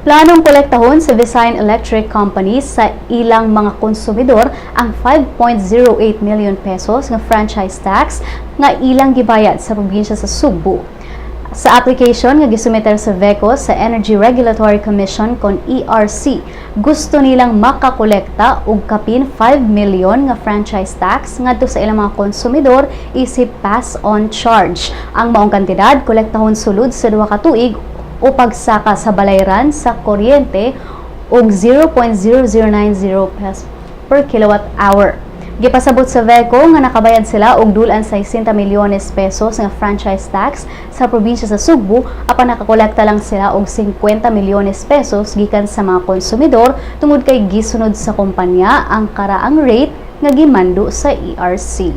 Planong kolektahon sa Visayan Electric Company sa ilang mga konsumidor ang 5.08 million pesos nga franchise tax nga ilang gibayad sa probinsya sa Sugbo. Sa application nga gisumeter sa VECO sa Energy Regulatory Commission kon ERC, gusto nilang makakolekta og kapin 5 million nga franchise tax ngadto sa ilang mga konsumidor isip pass-on charge. Ang maong kantidad kolektahon sulod sa 2 ka tuig o pagsaka sa balayran sa kuryente og 0.0090 pesos per kilowatt hour. Gipasabot sa VECO nga nakabayad sila og dulan sa 60 milyones pesos nga franchise tax sa probinsya sa Sugbo apan nakakolekta lang sila og 50 milyones pesos gikan sa mga konsumidor tungod kay gisunod sa kumpanya ang karaang rate nga gimando sa ERC.